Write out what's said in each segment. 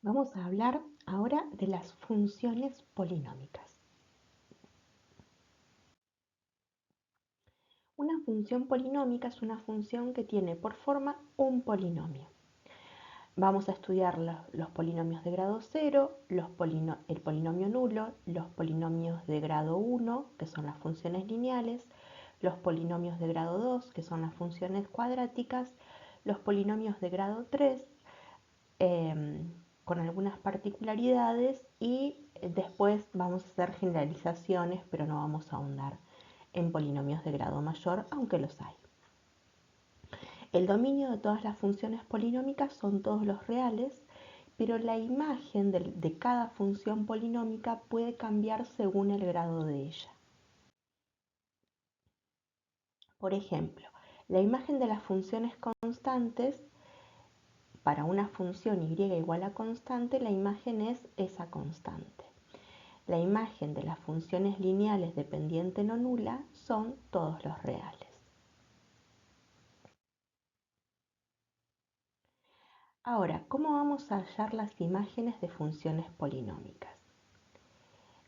Vamos a hablar ahora de las funciones polinómicas. Una función polinómica es una función que tiene por forma un polinomio. Vamos a estudiar los polinomios de grado 0, el polinomio nulo, los polinomios de grado 1, que son las funciones lineales, los polinomios de grado 2, que son las funciones cuadráticas, los polinomios de grado 3, con algunas particularidades, y después vamos a hacer generalizaciones, pero no vamos a ahondar en polinomios de grado mayor, aunque los hay. El dominio de todas las funciones polinómicas son todos los reales, pero la imagen de cada función polinómica puede cambiar según el grado de ella. Por ejemplo, la imagen de las funciones constantes, para una función y igual a constante, la imagen es esa constante. La imagen de las funciones lineales dependiente no nula son todos los reales. Ahora, ¿cómo vamos a hallar las imágenes de funciones polinómicas?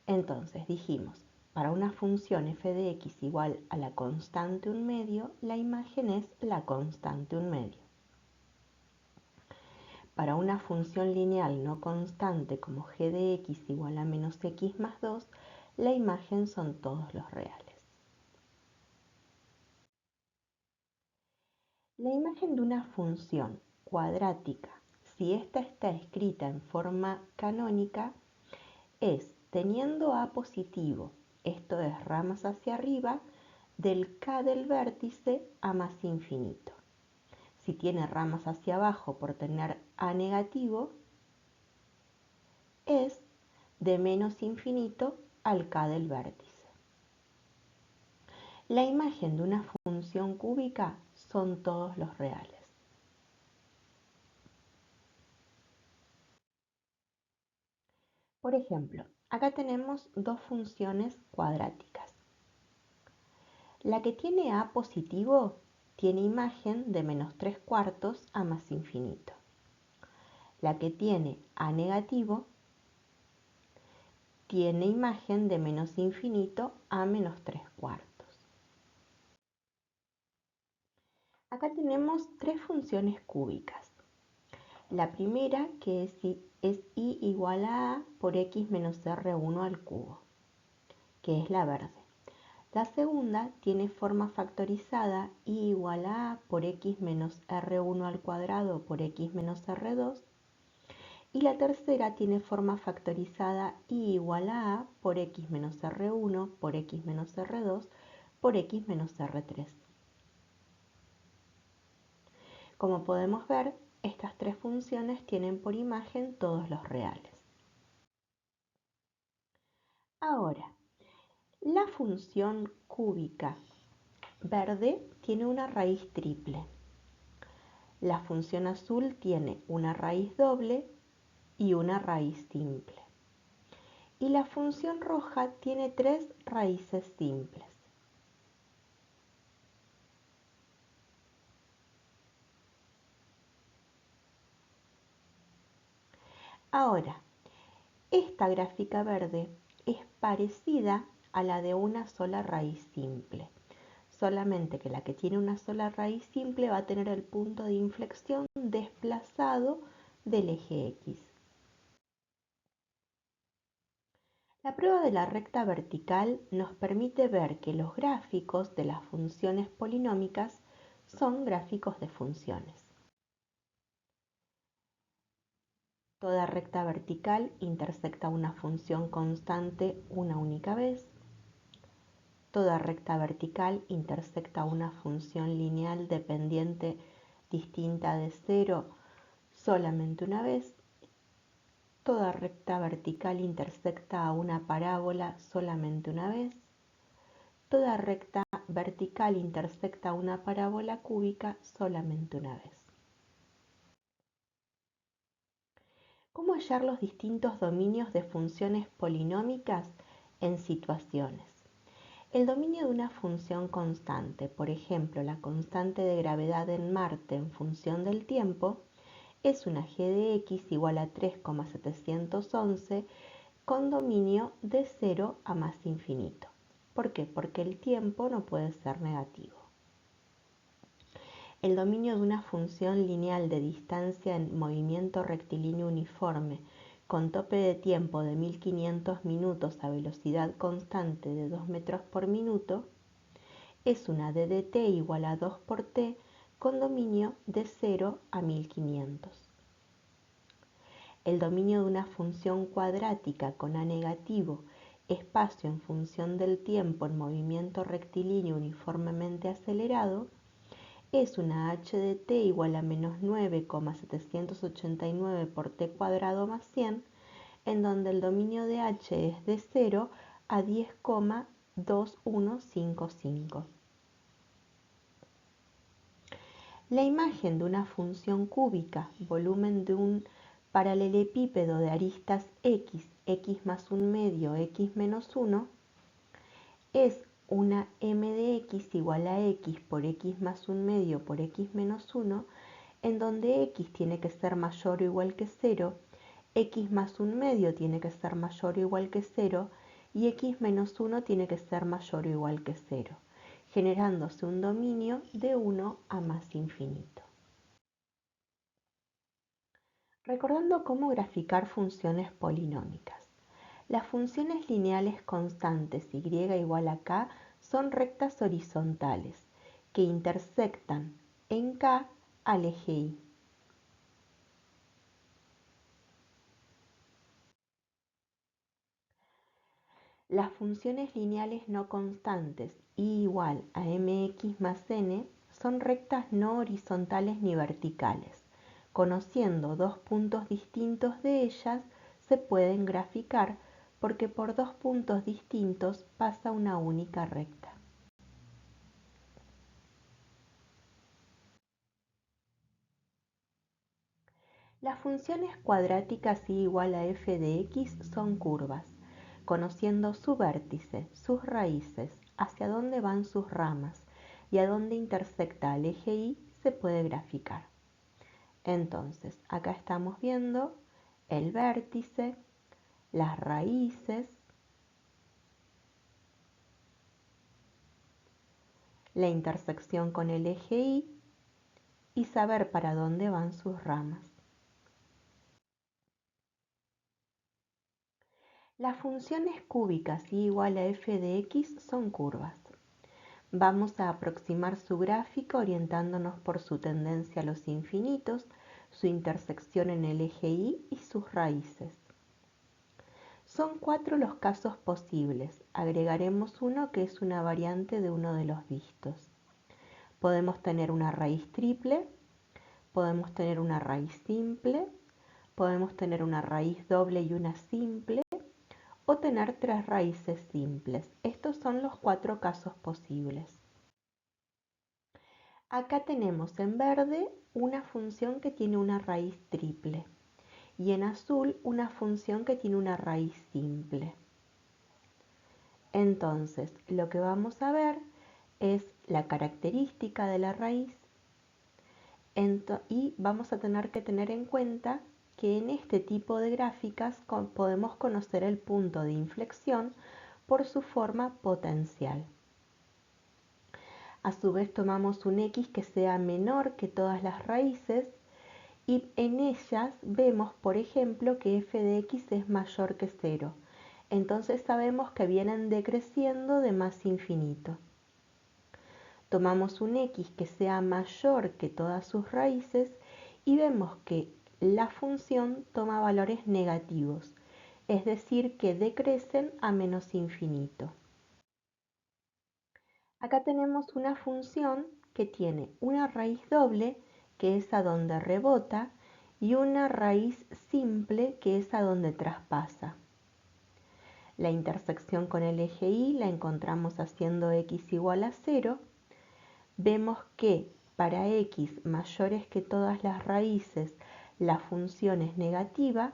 Entonces dijimos, para una función f de x igual a la constante 1/2, la imagen es la constante 1/2. Para una función lineal no constante como g de x igual a menos x más 2, la imagen son todos los reales. La imagen de una función cuadrática, si ésta está escrita en forma canónica, es teniendo a positivo, esto es ramas hacia arriba, del k del vértice a más infinito. Si tiene ramas hacia abajo por tener a negativo, es de menos infinito al k del vértice. La imagen de una función cúbica son todos los reales. Por ejemplo, acá tenemos dos funciones cuadráticas. La que tiene a positivo tiene imagen de menos 3/4 a más infinito. La que tiene a negativo tiene imagen de menos infinito a menos 3/4. Acá tenemos tres funciones cúbicas. La primera, que es y igual a por x menos r1 al cubo, que es la verde. La segunda tiene forma factorizada y igual a por x menos r1 al cuadrado por x menos r2. Y la tercera tiene forma factorizada y igual a por x menos r1 por x menos r2 por x menos r3. Como podemos ver, estas tres funciones tienen por imagen todos los reales. Ahora, la función cúbica verde tiene una raíz triple. La función azul tiene una raíz doble y una raíz simple. Y la función roja tiene tres raíces simples. Ahora, esta gráfica verde es parecida a la de una sola raíz simple, solamente que la que tiene una sola raíz simple va a tener el punto de inflexión desplazado del eje X. La prueba de la recta vertical nos permite ver que los gráficos de las funciones polinómicas son gráficos de funciones. Toda recta vertical intersecta una función constante una única vez. Toda recta vertical intersecta una función lineal dependiente distinta de 0 solamente una vez. Toda recta vertical intersecta a una parábola solamente una vez. Toda recta vertical intersecta a una parábola cúbica solamente una vez. ¿Cómo hallar los distintos dominios de funciones polinómicas en situaciones? El dominio de una función constante, por ejemplo, la constante de gravedad en Marte en función del tiempo, es una g de x igual a 3,711 con dominio de 0 a más infinito. ¿Por qué? Porque el tiempo no puede ser negativo. El dominio de una función lineal de distancia en movimiento rectilíneo uniforme con tope de tiempo de 1500 minutos a velocidad constante de 2 metros por minuto es una d de t igual a 2 por t con dominio de 0 a 1500. El dominio de una función cuadrática con a negativo, espacio en función del tiempo en movimiento rectilíneo uniformemente acelerado, es una h de t igual a menos 9,789 por t cuadrado más 100, en donde el dominio de h es de 0 a 10,2155. La imagen de una función cúbica, volumen de un paralelepípedo de aristas x, x más un medio, x menos 1, es una m de x igual a x por x más un medio por x menos 1, en donde x tiene que ser mayor o igual que 0, x más un medio tiene que ser mayor o igual que 0 y x menos 1 tiene que ser mayor o igual que 0, generándose un dominio de 1 a más infinito. Recordando cómo graficar funciones polinómicas. Las funciones lineales constantes y igual a k son rectas horizontales que intersectan en k al eje y. Las funciones lineales no constantes y igual a mx más n son rectas no horizontales ni verticales. Conociendo dos puntos distintos de ellas, se pueden graficar porque por dos puntos distintos pasa una única recta. Las funciones cuadráticas y igual a f de x son curvas. Conociendo su vértice, sus raíces, hacia dónde van sus ramas y a dónde intersecta el eje y, se puede graficar. Entonces, acá estamos viendo el vértice, las raíces, la intersección con el eje y saber para dónde van sus ramas. Las funciones cúbicas y igual a f de x son curvas. Vamos a aproximar su gráfica orientándonos por su tendencia a los infinitos, su intersección en el eje y sus raíces. Son 4 los casos posibles. Agregaremos uno que es una variante de uno de los vistos. Podemos tener una raíz triple, podemos tener una raíz simple, podemos tener una raíz doble y una simple, o tener 3 raíces simples. Estos son los 4 casos posibles. Acá tenemos en verde una función que tiene una raíz triple y en azul una función que tiene una raíz simple. Entonces, lo que vamos a ver es la característica de la raíz y vamos a tener que tener en cuenta que en este tipo de gráficas podemos conocer el punto de inflexión por su forma potencial. A su vez tomamos un x que sea menor que todas las raíces y en ellas vemos, por ejemplo, que f de x es mayor que 0. Entonces sabemos que vienen decreciendo de más infinito. Tomamos un x que sea mayor que todas sus raíces y vemos que la función toma valores negativos, es decir, que decrecen a menos infinito. Acá tenemos una función que tiene una raíz doble, que es a donde rebota, y una raíz simple, que es a donde traspasa. La intersección con el eje y la encontramos haciendo x igual a 0. Vemos que para x mayores que todas las raíces la función es negativa.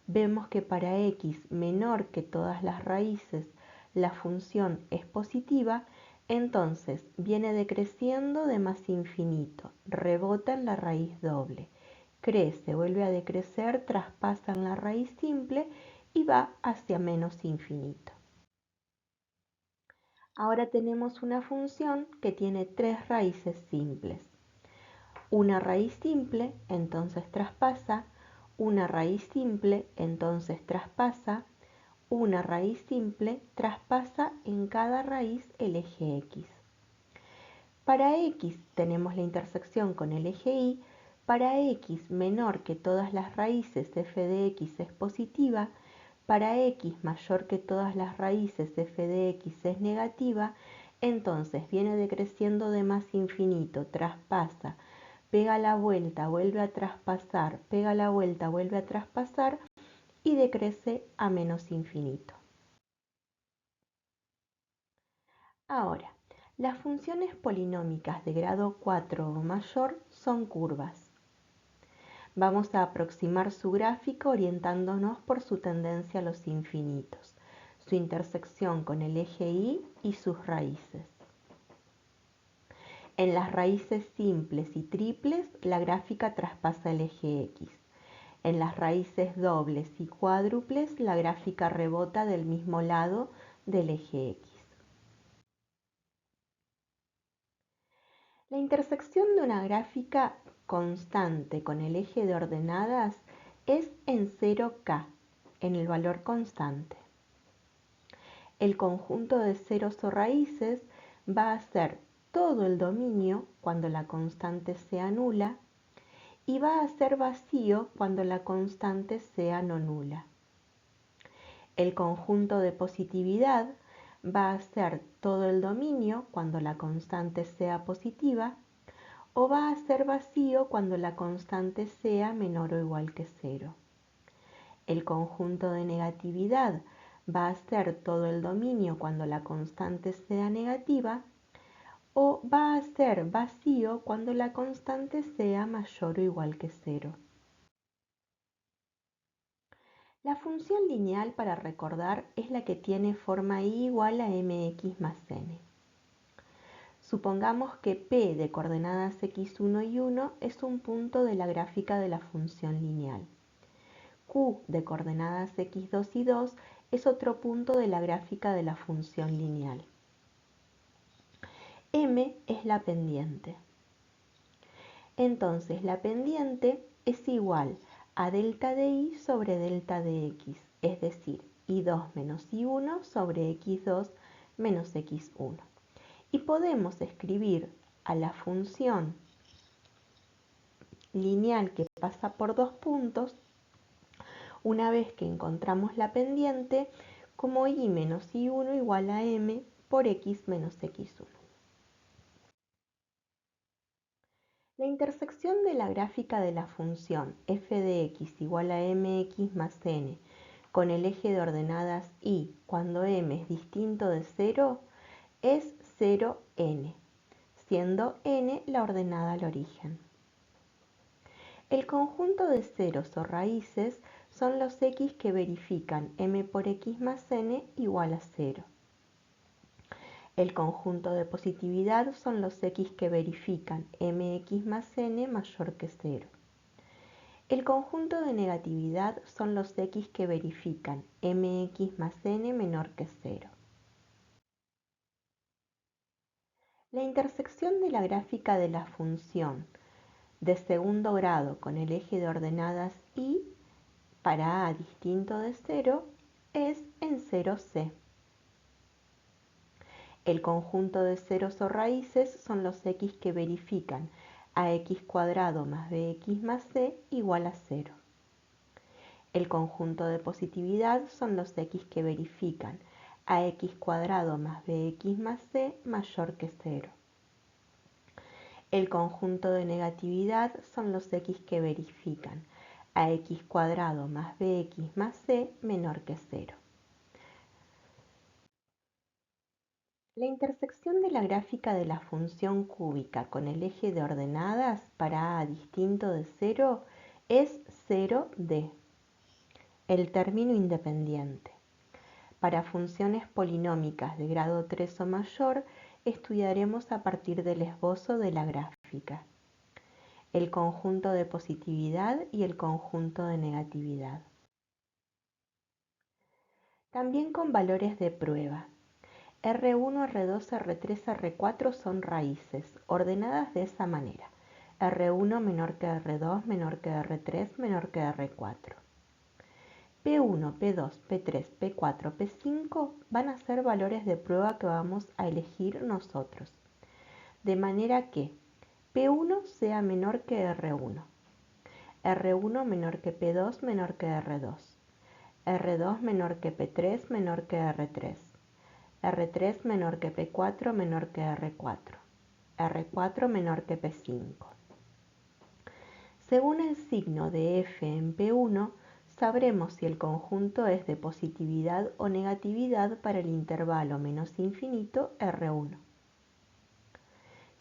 Vemos que para x menor que todas las raíces la función es positiva. Entonces viene decreciendo de más infinito, rebota en la raíz doble crece, vuelve a decrecer, traspasa en la raíz simple y va hacia menos infinito. Ahora tenemos una función que tiene tres raíces simples. Una raíz simple, entonces traspasa, una raíz simple, entonces traspasa, una raíz simple, traspasa en cada raíz el eje X. Para X tenemos la intersección con el eje Y. Para X menor que todas las raíces f de X es positiva, para X mayor que todas las raíces f de X es negativa, entonces viene decreciendo de más infinito, traspasa, pega la vuelta, vuelve a traspasar, pega la vuelta, vuelve a traspasar y decrece a menos infinito. Ahora, las funciones polinómicas de grado 4 o mayor son curvas. Vamos a aproximar su gráfico orientándonos por su tendencia a los infinitos, su intersección con el eje Y y sus raíces. En las raíces simples y triples, la gráfica traspasa el eje X. En las raíces dobles y cuádruples, la gráfica rebota del mismo lado del eje X. La intersección de una gráfica constante con el eje de ordenadas es en 0K, en el valor constante. El conjunto de ceros o raíces va a ser todo el dominio cuando la constante sea nula y va a ser vacío cuando la constante sea no nula. El conjunto de positividad va a ser todo el dominio cuando la constante sea positiva o va a ser vacío cuando la constante sea menor o igual que 0. El conjunto de negatividad va a ser todo el dominio cuando la constante sea negativa o va a ser vacío cuando la constante sea mayor o igual que 0. La función lineal para recordar es la que tiene forma y igual a mx más n. Supongamos que P de coordenadas x1 y 1 es un punto de la gráfica de la función lineal. Q de coordenadas x2 y 2 es otro punto de la gráfica de la función lineal. M es la pendiente. Entonces la pendiente es igual a delta de y sobre delta de x, es decir, y2 menos y1 sobre x2 menos x1. Y podemos escribir a la función lineal que pasa por dos puntos, una vez que encontramos la pendiente, como y menos y1 igual a m por x menos x1. La intersección de la gráfica de la función f de x igual a mx más n con el eje de ordenadas y cuando m es distinto de 0 es 0n, siendo n la ordenada al origen. El conjunto de ceros o raíces son los x que verifican m por x más n igual a 0. El conjunto de positividad son los x que verifican mx más n mayor que 0. El conjunto de negatividad son los x que verifican mx más n menor que 0. La intersección de la gráfica de la función de segundo grado con el eje de ordenadas y para a distinto de 0 es en 0c. El conjunto de ceros o raíces son los x que verifican ax cuadrado más bx más c igual a 0. El conjunto de positividad son los x que verifican ax cuadrado más bx más c mayor que 0. El conjunto de negatividad son los x que verifican ax cuadrado más bx más c menor que 0. La intersección de la gráfica de la función cúbica con el eje de ordenadas para a distinto de 0 es 0d, el término independiente. Para funciones polinómicas de grado 3 o mayor, estudiaremos a partir del esbozo de la gráfica. el conjunto de positividad y el conjunto de negatividad. También con valores de prueba. R1, R2, R3, R4 son raíces, ordenadas de esa manera. R1 menor que R2, menor que R3, menor que R4. P1, P2, P3, P4, P5 van a ser valores de prueba que vamos a elegir nosotros. De manera que P1 sea menor que R1, R1 menor que P2, menor que R2, R2 menor que P3, menor que R3, R3 menor que P4, menor que R4, R4 menor que P5. Según el signo de F en P1, sabremos si el conjunto es de positividad o negatividad para el intervalo menos infinito R1.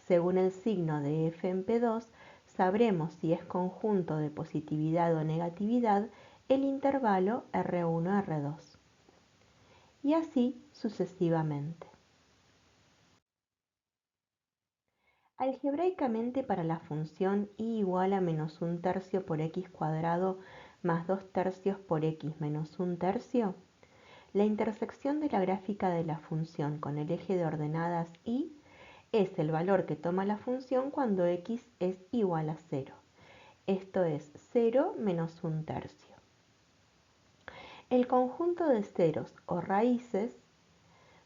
Según el signo de F en P2, sabremos si es conjunto de positividad o negatividad el intervalo R1-R2. Y así sucesivamente. Algebraicamente, para la función y igual a menos un tercio por x cuadrado más 2 tercios por x menos un tercio, la intersección de la gráfica de la función con el eje de ordenadas y es el valor que toma la función cuando x es igual a 0. Esto es 0 menos un tercio. El conjunto de ceros o raíces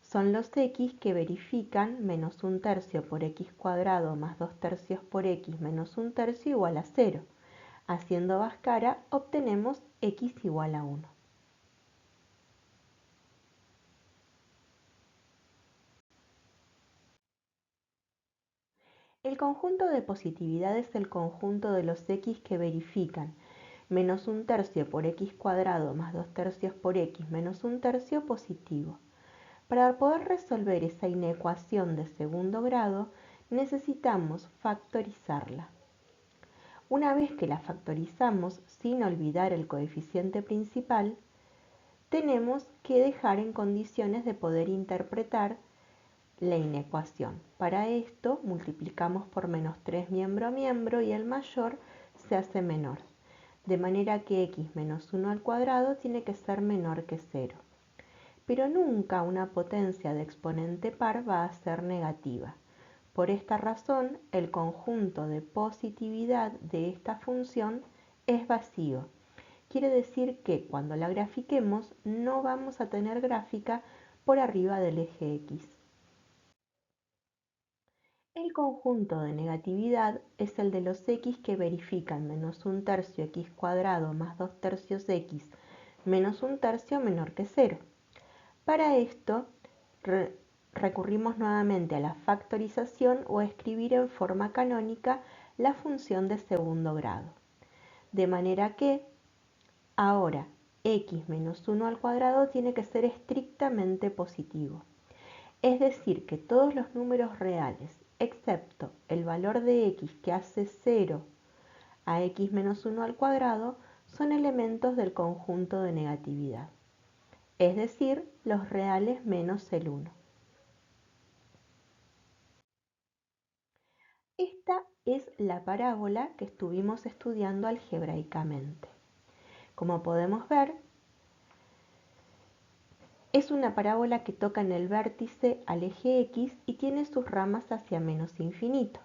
son los x que verifican menos un tercio por x cuadrado más 2 tercios por x menos un tercio igual a 0. Haciendo Bhaskara obtenemos x igual a 1. El conjunto de positividad es el conjunto de los x que verifican menos un tercio por x cuadrado más 2 tercios por x menos un tercio positivo. Para poder resolver esa inecuación de segundo grado, necesitamos factorizarla. Una vez que la factorizamos sin olvidar el coeficiente principal, tenemos que dejar en condiciones de poder interpretar la inecuación. Para esto multiplicamos por menos 3 miembro a miembro y el mayor se hace menor, de manera que x menos 1 al cuadrado tiene que ser menor que 0. Pero nunca una potencia de exponente par va a ser negativa. Por esta razón, el conjunto de positividad de esta función es vacío. Quiere decir que cuando la grafiquemos no vamos a tener gráfica por arriba del eje X. El conjunto de negatividad es el de los x que verifican menos un tercio x cuadrado más 2 tercios x menos un tercio menor que 0. Para esto recurrimos nuevamente a la factorización o a escribir en forma canónica la función de segundo grado. De manera que ahora x menos 1 al cuadrado tiene que ser estrictamente positivo. Es decir, que todos los números reales, excepto el valor de x que hace 0 a x menos 1 al cuadrado, son elementos del conjunto de negatividad, es decir, los reales menos el 1. Esta es la parábola que estuvimos estudiando algebraicamente. Como podemos ver, es una parábola que toca en el vértice al eje X y tiene sus ramas hacia menos infinito.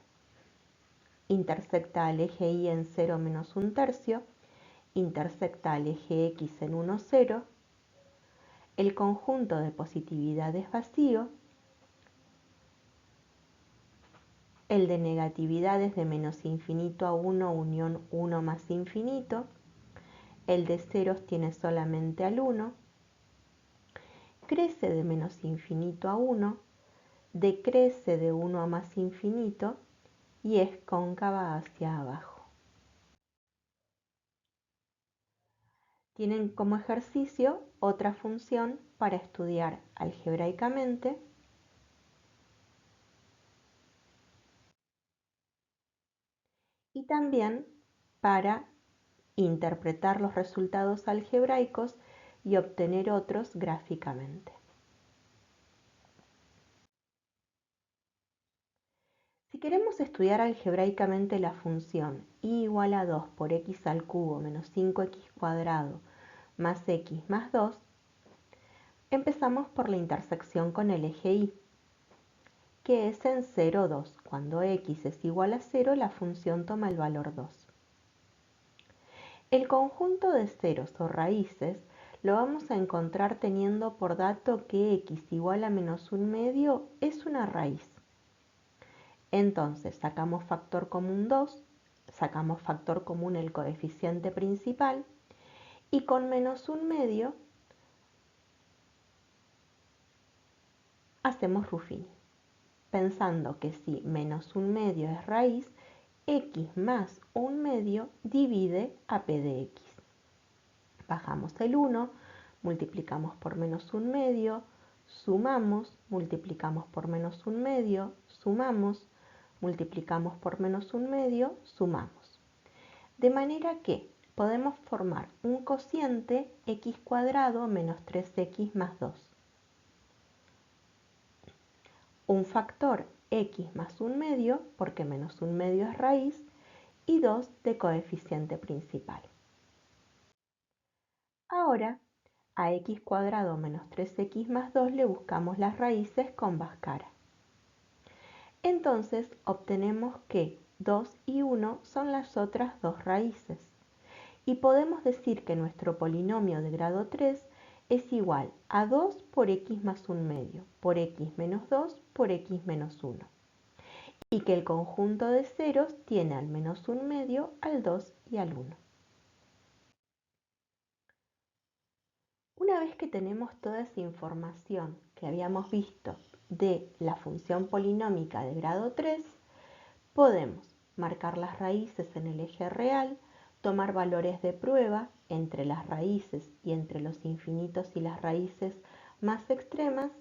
Intersecta al eje Y en 0 menos un tercio, intersecta al eje X en 1, 0, el conjunto de positividad es vacío, el de negatividad es de menos infinito a 1 unión 1 más infinito, el de ceros tiene solamente al 1, crece de menos infinito a 1, decrece de 1 a más infinito y es cóncava hacia abajo. Tienen como ejercicio otra función para estudiar algebraicamente y también para interpretar los resultados algebraicos y obtener otros gráficamente. Si queremos estudiar algebraicamente la función y igual a 2 por x al cubo menos 5x cuadrado más x más 2, empezamos por la intersección con el eje y, que es en 0, 2. Cuando x es igual a 0, la función toma el valor 2. El conjunto de ceros o raíces lo vamos a encontrar teniendo por dato que x igual a menos un medio es una raíz. Entonces sacamos factor común 2, sacamos factor común el coeficiente principal y con menos un medio hacemos Ruffini, pensando que si menos un medio es raíz, x más un medio divide a p de x. Bajamos el 1, multiplicamos por menos un medio, sumamos, multiplicamos por menos un medio, sumamos, multiplicamos por menos un medio, sumamos. De manera que podemos formar un cociente x cuadrado menos 3x más 2. Un factor x más un medio, porque menos un medio es raíz, y 2 de coeficiente principal. Ahora, a x cuadrado menos 3x más 2 le buscamos las raíces con Bhaskara. Entonces obtenemos que 2 y 1 son las otras dos raíces. Y podemos decir que nuestro polinomio de grado 3 es igual a 2 por x más un medio, por x menos 2 por x menos 1. Y que el conjunto de ceros tiene al menos un medio, al 2 y al 1. Una vez que tenemos toda esa información que habíamos visto de la función polinómica de grado 3, podemos marcar las raíces en el eje real, tomar valores de prueba entre las raíces y entre los infinitos y las raíces más extremas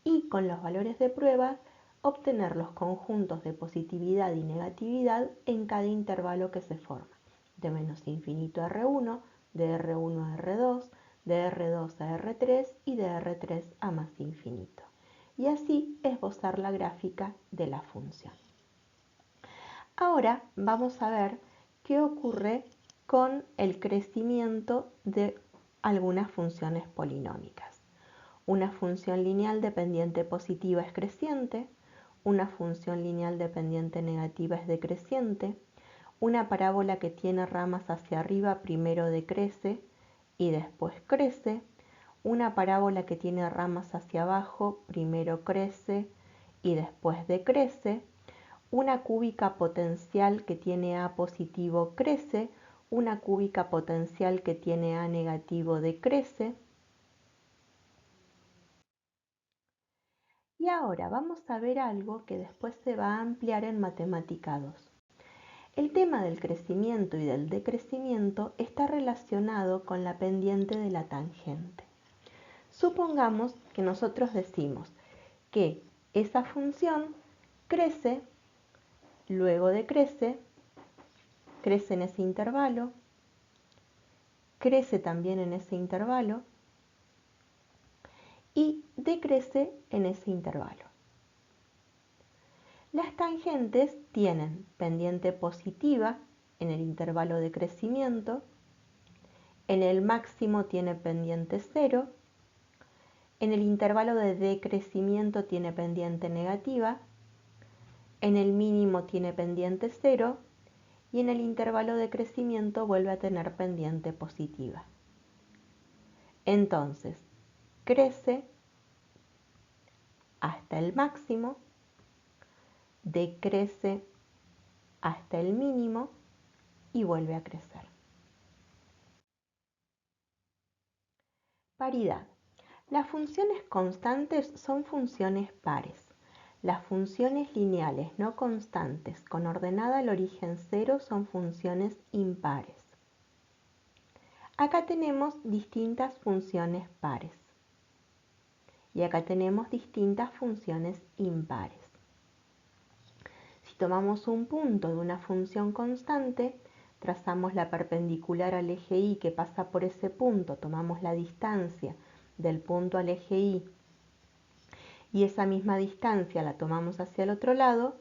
y con los valores de prueba obtener los conjuntos de positividad y negatividad en cada intervalo que se forma, de menos infinito a R1, de R1 a R2, de R2 a R3 y de R3 a más infinito. Y así esbozar la gráfica de la función. Ahora vamos a ver qué ocurre con el crecimiento de algunas funciones polinómicas. Una función lineal dependiente positiva es creciente, una función lineal dependiente negativa es decreciente, una parábola que tiene ramas hacia arriba primero decrece y después crece, una parábola que tiene ramas hacia abajo primero crece y después decrece, una cúbica potencial que tiene A positivo crece, una cúbica potencial que tiene A negativo decrece. Y ahora vamos a ver algo que después se va a ampliar en Matemática 2. El tema del crecimiento y del decrecimiento está relacionado con la pendiente de la tangente. Supongamos que nosotros decimos que esa función crece, luego decrece, crece en ese intervalo, crece también en ese intervalo y decrece en ese intervalo. Las tangentes tienen pendiente positiva en el intervalo de crecimiento, en el máximo tiene pendiente 0, en el intervalo de decrecimiento tiene pendiente negativa, en el mínimo tiene pendiente 0 y en el intervalo de crecimiento vuelve a tener pendiente positiva. Entonces, crece hasta el máximo, decrece hasta el mínimo y vuelve a crecer. Paridad. Las funciones constantes son funciones pares. Las funciones lineales no constantes con ordenada al origen 0 son funciones impares. Acá tenemos distintas funciones pares y acá tenemos distintas funciones impares. Si tomamos un punto de una función constante, trazamos la perpendicular al eje Y que pasa por ese punto, tomamos la distancia del punto al eje Y esa misma distancia la tomamos hacia el otro lado,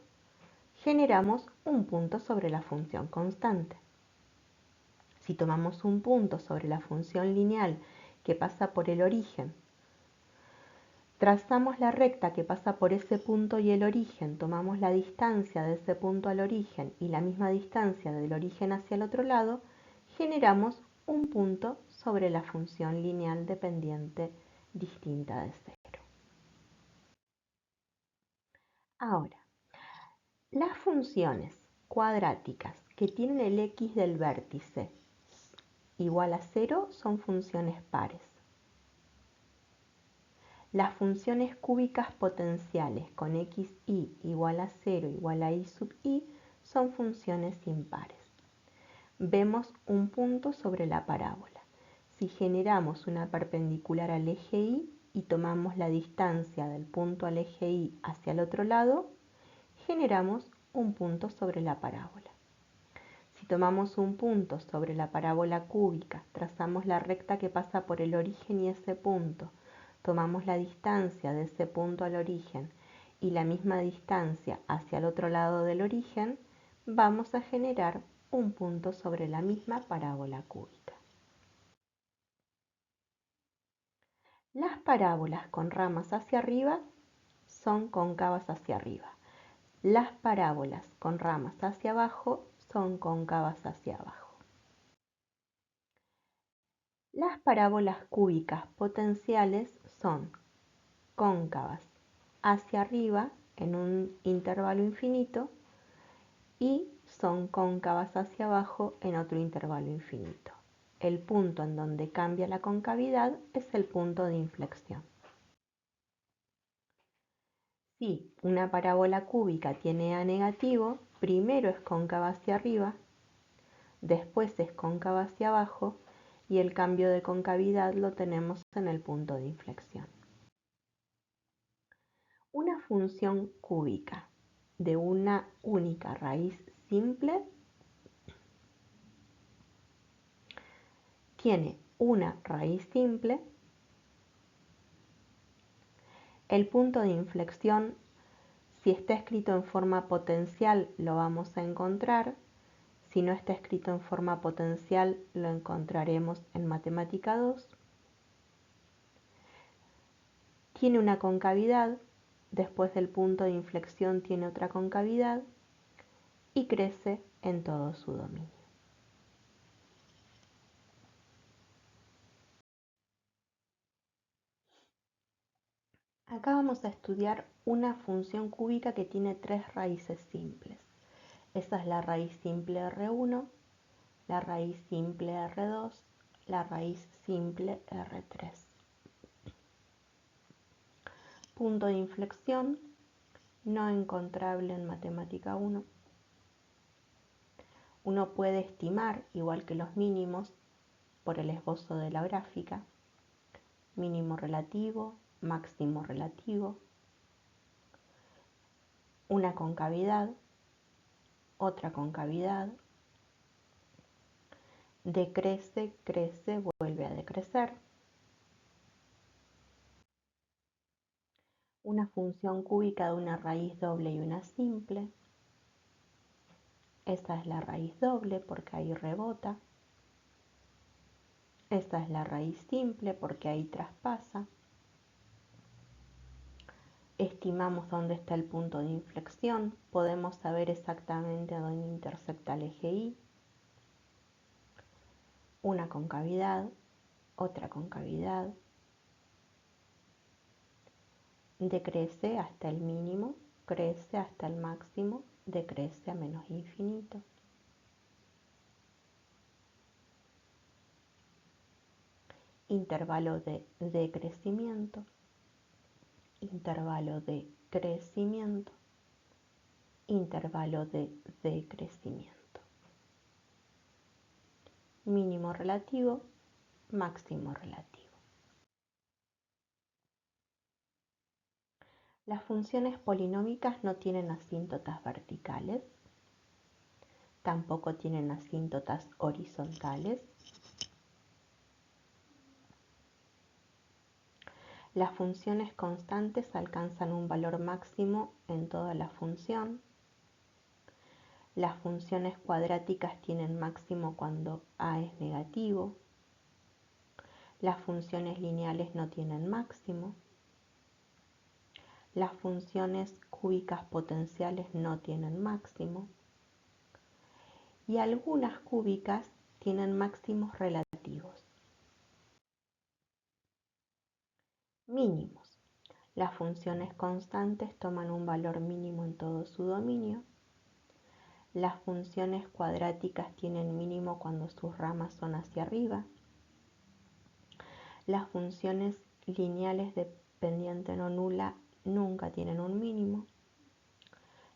generamos un punto sobre la función constante. Si tomamos un punto sobre la función lineal que pasa por el origen, trazamos la recta que pasa por ese punto y el origen, tomamos la distancia de ese punto al origen y la misma distancia del origen hacia el otro lado, generamos un punto sobre la función lineal dependiente distinta de cero. Ahora, las funciones cuadráticas que tienen el x del vértice igual a 0 son funciones pares. Las funciones cúbicas potenciales con xi igual a 0 igual a i sub i son funciones impares. Vemos un punto sobre la parábola. Si generamos una perpendicular al eje y y tomamos la distancia del punto al eje y hacia el otro lado, generamos un punto sobre la parábola. Si tomamos un punto sobre la parábola cúbica, trazamos la recta que pasa por el origen y ese punto, tomamos la distancia de ese punto al origen y la misma distancia hacia el otro lado del origen, vamos a generar un punto sobre la misma parábola cúbica. Las parábolas con ramas hacia arriba son cóncavas hacia arriba. Las parábolas con ramas hacia abajo son cóncavas hacia abajo. Las parábolas cúbicas potenciales son cóncavas hacia arriba en un intervalo infinito y son cóncavas hacia abajo en otro intervalo infinito. El punto en donde cambia la concavidad es el punto de inflexión. Si una parábola cúbica tiene A negativo, primero es cóncava hacia arriba, después es cóncava hacia abajo y el cambio de concavidad lo tenemos en el punto de inflexión. Una función cúbica de una única raíz simple tiene una raíz simple. El punto de inflexión, si está escrito en forma potencial, lo vamos a encontrar. Si no está escrito en forma potencial, lo encontraremos en matemática 2. Tiene una concavidad, después del punto de inflexión tiene otra concavidad y crece en todo su dominio. Acá vamos a estudiar una función cúbica que tiene tres raíces simples. Esa es la raíz simple R1, la raíz simple R2, la raíz simple R3. Punto de inflexión no encontrable en matemática 1. Uno puede estimar, igual que los mínimos, por el esbozo de la gráfica, mínimo relativo, máximo relativo, una concavidad, otra concavidad, decrece, crece, vuelve a decrecer. Una función cúbica de una raíz doble y una simple. Esa es la raíz doble porque ahí rebota. Esa es la raíz simple porque ahí traspasa. Estimamos dónde está el punto de inflexión. Podemos saber exactamente dónde intersecta el eje Y. Una concavidad, otra concavidad. Decrece hasta el mínimo, crece hasta el máximo, decrece a menos infinito. Intervalo de decrecimiento, intervalo de crecimiento, intervalo de decrecimiento. Mínimo relativo, máximo relativo. Las funciones polinómicas no tienen asíntotas verticales, tampoco tienen asíntotas horizontales. Las funciones constantes alcanzan un valor máximo en toda la función. Las funciones cuadráticas tienen máximo cuando a es negativo. Las funciones lineales no tienen máximo. Las funciones cúbicas potenciales no tienen máximo. Y algunas cúbicas tienen máximos relativos. Mínimos. Las funciones constantes toman un valor mínimo en todo su dominio. Las funciones cuadráticas tienen mínimo cuando sus ramas son hacia arriba. Las funciones lineales dependiente no nula nunca tienen un mínimo.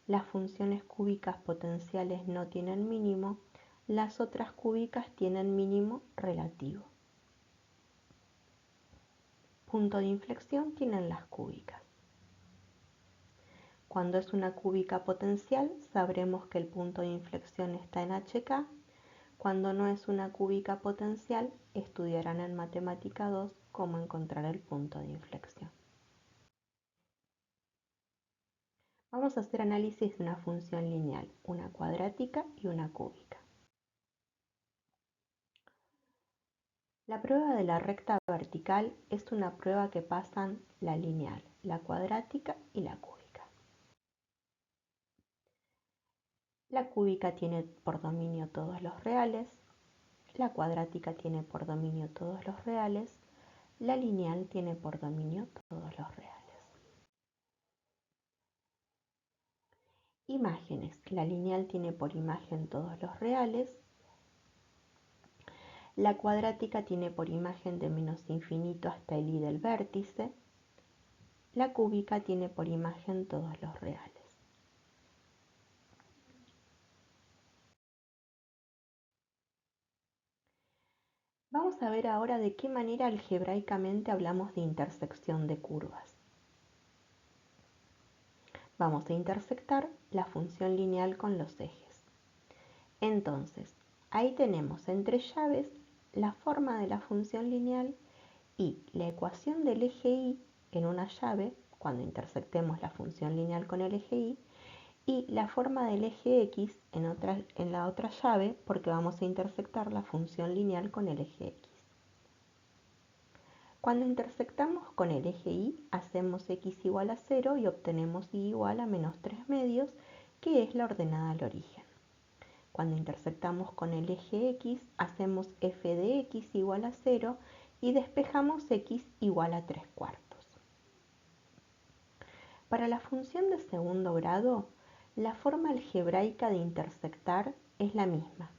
Las funciones cúbicas potenciales no tienen mínimo. Las otras cúbicas tienen mínimo relativo. Punto de inflexión tienen las cúbicas. Cuando es una cúbica potencial, sabremos que el punto de inflexión está en HK. Cuando no es una cúbica potencial, estudiarán en Matemática 2 cómo encontrar el punto de inflexión. Vamos a hacer análisis de una función lineal, una cuadrática y una cúbica. La prueba de la recta vertical es una prueba que pasan la lineal, la cuadrática y la cúbica. La cúbica tiene por dominio todos los reales, la cuadrática tiene por dominio todos los reales, la lineal tiene por dominio todos los reales. Imágenes. La lineal tiene por imagen todos los reales, la cuadrática tiene por imagen de menos infinito hasta el i del vértice, la cúbica tiene por imagen todos los reales. Vamos a ver ahora de qué manera algebraicamente hablamos de intersección de curvas. Vamos a intersectar la función lineal con los ejes. Entonces, ahí tenemos entre llaves la forma de la función lineal y la ecuación del eje y en una llave, cuando intersectemos la función lineal con el eje y la forma del eje x en la otra llave, porque vamos a intersectar la función lineal con el eje x. Cuando intersectamos con el eje y, hacemos x igual a 0 y obtenemos y igual a menos 3 medios, que es la ordenada al origen. Cuando intersectamos con el eje x, hacemos f de x igual a 0 y despejamos x igual a 3 cuartos. Para la función de segundo grado, la forma algebraica de intersectar es la misma.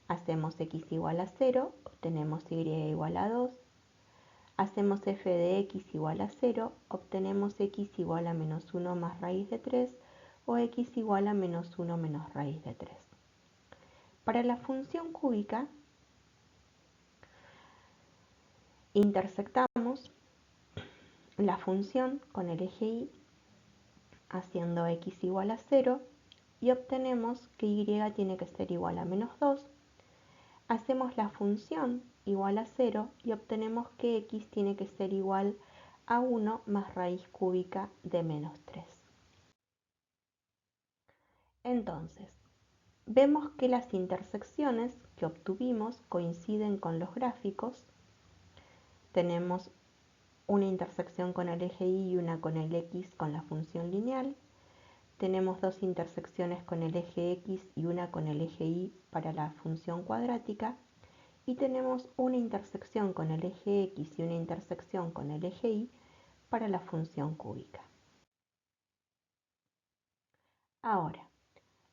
Hacemos x igual a 0, obtenemos y igual a 2. Hacemos f de x igual a 0, obtenemos x igual a menos 1 más raíz de 3 o x igual a menos 1 menos raíz de 3. Para la función cúbica, intersectamos la función con el eje y haciendo x igual a 0 y obtenemos que y tiene que ser igual a menos 2. Hacemos la función igual a 0 y obtenemos que x tiene que ser igual a 1 más raíz cúbica de menos 3. Entonces, vemos que las intersecciones que obtuvimos coinciden con los gráficos. Tenemos una intersección con el eje y una con el x con la función lineal. Tenemos dos intersecciones con el eje x y una con el eje y para la función cuadrática. Y tenemos una intersección con el eje x y una intersección con el eje y para la función cúbica. Ahora,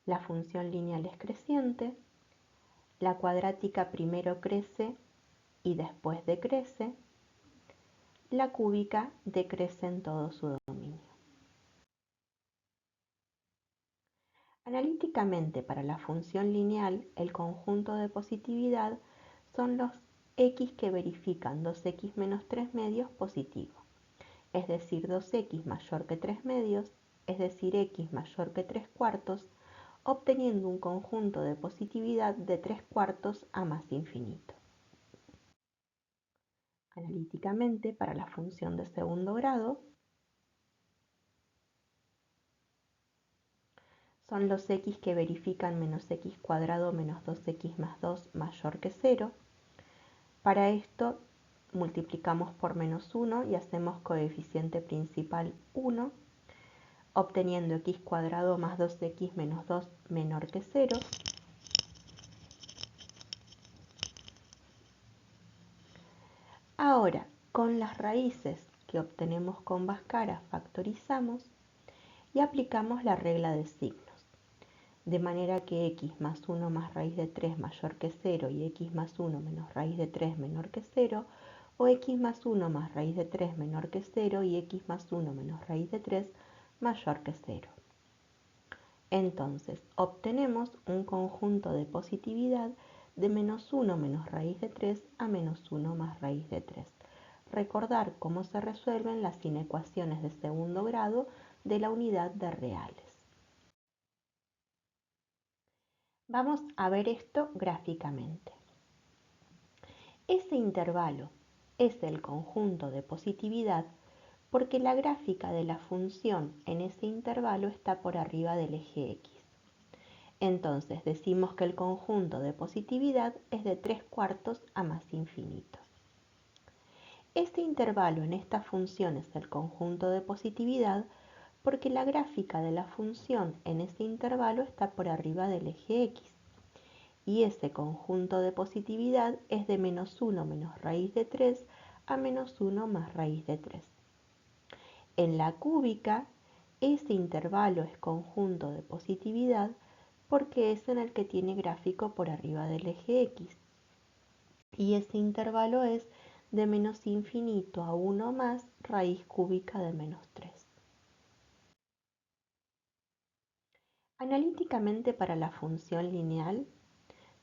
la función lineal es creciente, la cuadrática primero crece y después decrece, la cúbica decrece en todo su dominio. Analíticamente, para la función lineal, el conjunto de positividad son los x que verifican 2x menos 3 medios positivo, es decir, 2x mayor que 3 medios, es decir, x mayor que 3 cuartos, obteniendo un conjunto de positividad de 3 cuartos a más infinito. Analíticamente, para la función de segundo grado, son los x que verifican menos x cuadrado menos 2x más 2 mayor que 0. Para esto multiplicamos por menos 1 y hacemos coeficiente principal 1, obteniendo x cuadrado más 2x menos 2 menor que 0. Ahora, con las raíces que obtenemos con Bhaskara factorizamos y aplicamos la regla de signos, de manera que x más 1 más raíz de 3 mayor que 0 y x más 1 menos raíz de 3 menor que 0, o x más 1 más raíz de 3 menor que 0 y x más 1 menos raíz de 3 mayor que 0. Entonces, obtenemos un conjunto de positividad de menos 1 menos raíz de 3 a menos 1 más raíz de 3. Recordar cómo se resuelven las inecuaciones de segundo grado de la unidad de reales. Vamos a ver esto gráficamente. Ese intervalo es el conjunto de positividad porque la gráfica de la función en ese intervalo está por arriba del eje X. Entonces decimos que el conjunto de positividad es de 3/4 a más infinito. Este intervalo en esta función es el conjunto de positividad porque la gráfica de la función en ese intervalo está por arriba del eje X. Y ese conjunto de positividad es de menos 1 menos raíz de 3 a menos 1 más raíz de 3. En la cúbica, ese intervalo es conjunto de positividad porque es en el que tiene gráfico por arriba del eje X. Y ese intervalo es de menos infinito a 1 más raíz cúbica de menos 3. Analíticamente para la función lineal,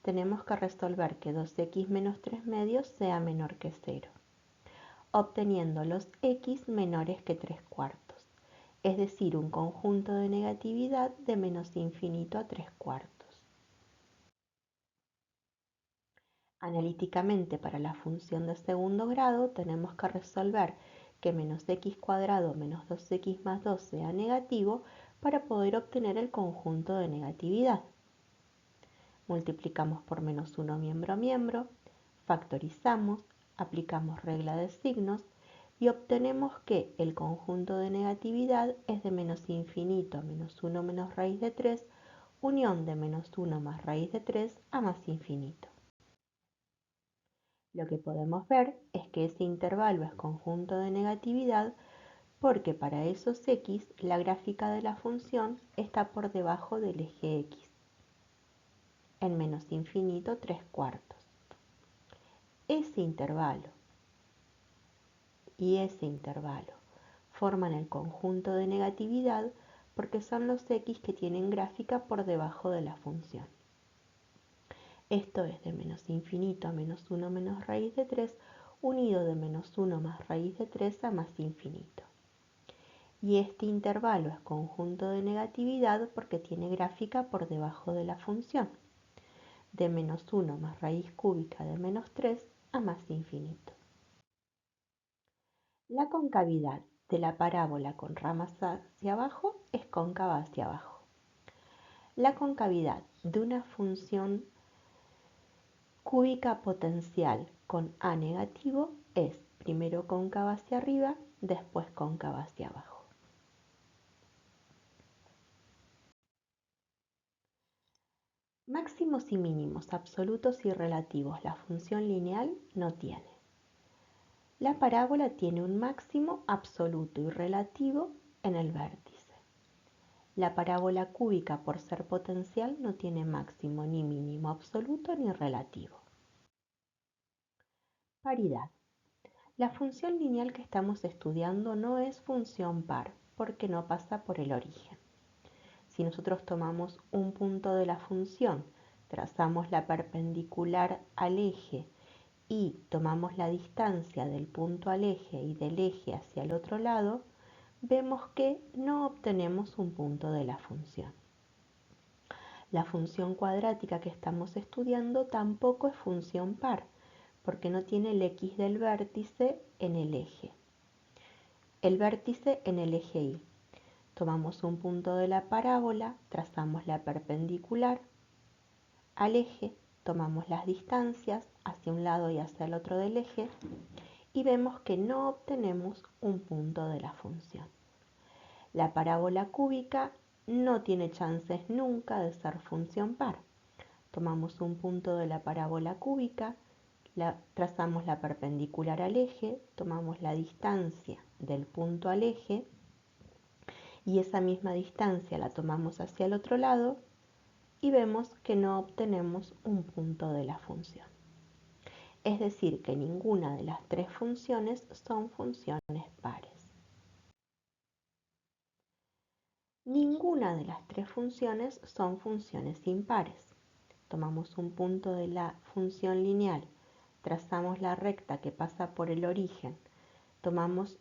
tenemos que resolver que 2x menos 3 medios sea menor que 0, obteniendo los x menores que 3/4, es decir, un conjunto de negatividad de menos infinito a 3/4. Analíticamente para la función de segundo grado tenemos que resolver que menos x cuadrado menos 2x más 2 sea negativo para poder obtener el conjunto de negatividad. Multiplicamos por menos 1 miembro a miembro, factorizamos, aplicamos regla de signos y obtenemos que el conjunto de negatividad es de menos infinito a menos 1 menos raíz de 3, unión de menos 1 más raíz de 3 a más infinito. Lo que podemos ver es que ese intervalo es conjunto de negatividad porque para esos x la gráfica de la función está por debajo del eje x, en menos infinito 3/4. Ese intervalo y ese intervalo forman el conjunto de negatividad porque son los x que tienen gráfica por debajo de la función. Esto es de menos infinito a menos 1 menos raíz de 3 unido de menos 1 más raíz de 3 a más infinito. Y este intervalo es conjunto de negatividad porque tiene gráfica por debajo de la función, de menos 1 más raíz cúbica de menos 3 a más infinito. La concavidad de la parábola con ramas hacia abajo es cóncava hacia abajo. La concavidad de una función cúbica potencial con a negativo es primero cóncava hacia arriba, después cóncava hacia abajo. Máximos y mínimos absolutos y relativos la función lineal no tiene. La parábola tiene un máximo absoluto y relativo en el vértice. La parábola cúbica, por ser potencial, no tiene máximo ni mínimo absoluto ni relativo. Paridad. La función lineal que estamos estudiando no es función par porque no pasa por el origen. Si nosotros tomamos un punto de la función, trazamos la perpendicular al eje y tomamos la distancia del punto al eje y del eje hacia el otro lado, vemos que no obtenemos un punto de la función. La función cuadrática que estamos estudiando tampoco es función par, porque no tiene el x del vértice en el eje. El vértice en el eje Y. Tomamos un punto de la parábola, trazamos la perpendicular al eje, tomamos las distancias hacia un lado y hacia el otro del eje y vemos que no obtenemos un punto de la función. La parábola cúbica no tiene chances nunca de ser función par. Tomamos un punto de la parábola cúbica, trazamos la perpendicular al eje, tomamos la distancia del punto al eje y esa misma distancia la tomamos hacia el otro lado y vemos que no obtenemos un punto de la función. Es decir, que ninguna de las tres funciones son funciones pares. Ninguna de las tres funciones son funciones impares. Tomamos un punto de la función lineal, trazamos la recta que pasa por el origen, tomamos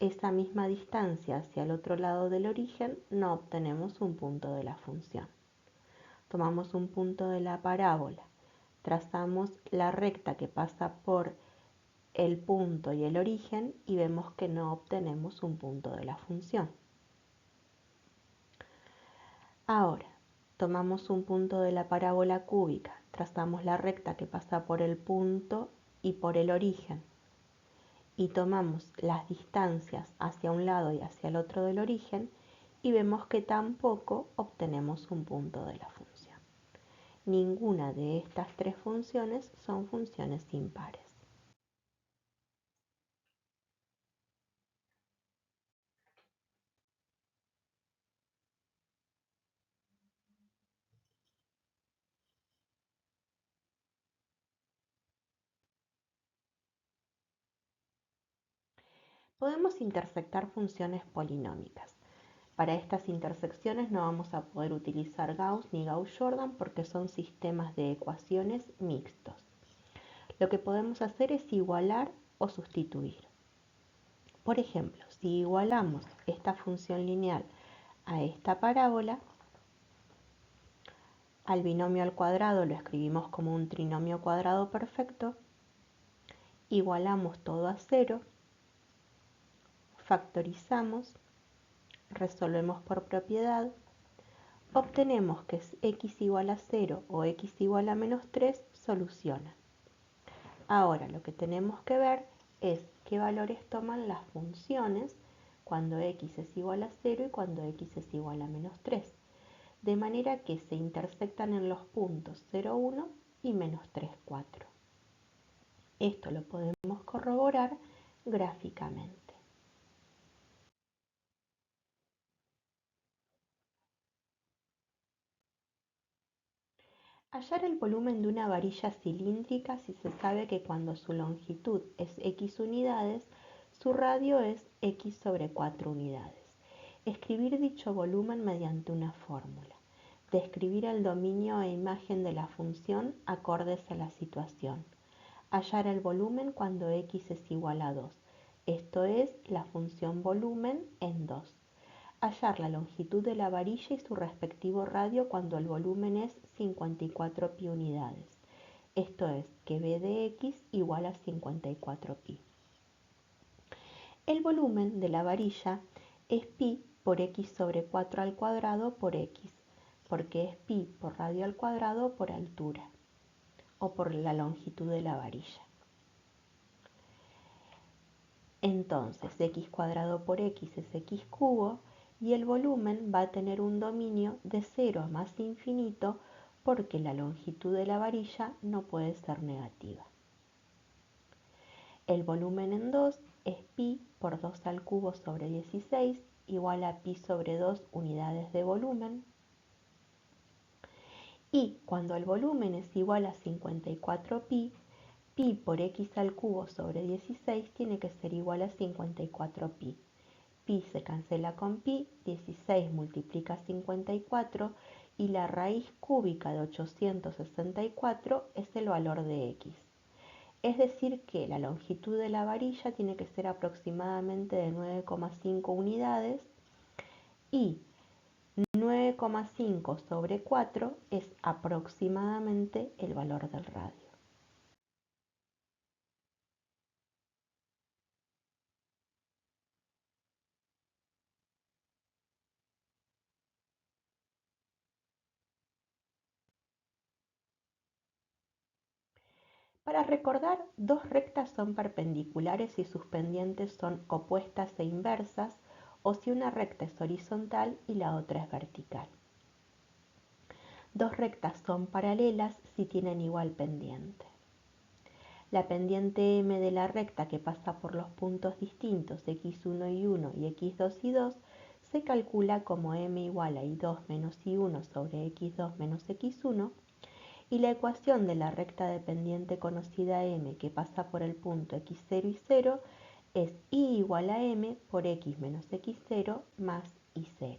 esa misma distancia hacia el otro lado del origen, no obtenemos un punto de la función. Tomamos un punto de la parábola, trazamos la recta que pasa por el punto y el origen y vemos que no obtenemos un punto de la función. Ahora, tomamos un punto de la parábola cúbica, trazamos la recta que pasa por el punto y por el origen y tomamos las distancias hacia un lado y hacia el otro del origen y vemos que tampoco obtenemos un punto de la función. Ninguna de estas tres funciones son funciones impares. Podemos intersectar funciones polinómicas. Para estas intersecciones no vamos a poder utilizar Gauss ni Gauss-Jordan porque son sistemas de ecuaciones mixtos. Lo que podemos hacer es igualar o sustituir. Por ejemplo, si igualamos esta función lineal a esta parábola, al binomio al cuadrado lo escribimos como un trinomio cuadrado perfecto, igualamos todo a cero, factorizamos, resolvemos por propiedad, obtenemos que x igual a 0 o x igual a menos 3 soluciona. Ahora lo que tenemos que ver es qué valores toman las funciones cuando x es igual a 0 y cuando x es igual a menos 3, de manera que se intersectan en los puntos 0, 1 y menos 3, 4. Esto lo podemos corroborar gráficamente. Hallar el volumen de una varilla cilíndrica si se sabe que cuando su longitud es x unidades, su radio es x sobre 4 unidades. Escribir dicho volumen mediante una fórmula. Describir el dominio e imagen de la función acordes a la situación. Hallar el volumen cuando x es igual a 2. Esto es la función volumen en 2. Hallar la longitud de la varilla y su respectivo radio cuando el volumen es 54 pi unidades. Esto es que b de x igual a 54 pi. El volumen de la varilla es pi por x sobre 4 al cuadrado por x, porque es pi por radio al cuadrado por altura, o por la longitud de la varilla. Entonces, x cuadrado por x es x cubo y el volumen va a tener un dominio de 0 a más infinito porque la longitud de la varilla no puede ser negativa. El volumen en 2 es pi por 2 al cubo sobre 16 igual a pi sobre 2 unidades de volumen. Y cuando el volumen es igual a 54 pi, pi por x al cubo sobre 16 tiene que ser igual a 54 pi. Pi se cancela con pi, 16 multiplica 54 y la raíz cúbica de 864 es el valor de x. Es decir que la longitud de la varilla tiene que ser aproximadamente de 9,5 unidades y 9,5 sobre 4 es aproximadamente el valor del radio. Para recordar, dos rectas son perpendiculares si sus pendientes son opuestas e inversas o si una recta es horizontal y la otra es vertical. Dos rectas son paralelas si tienen igual pendiente. La pendiente m de la recta que pasa por los puntos distintos x1 y 1 y x2 y 2 se calcula como m igual a y2 menos y1 sobre x2 menos x1, y la ecuación de la recta de pendiente conocida m que pasa por el punto x0 y 0 es y igual a m por x menos x0 más y0.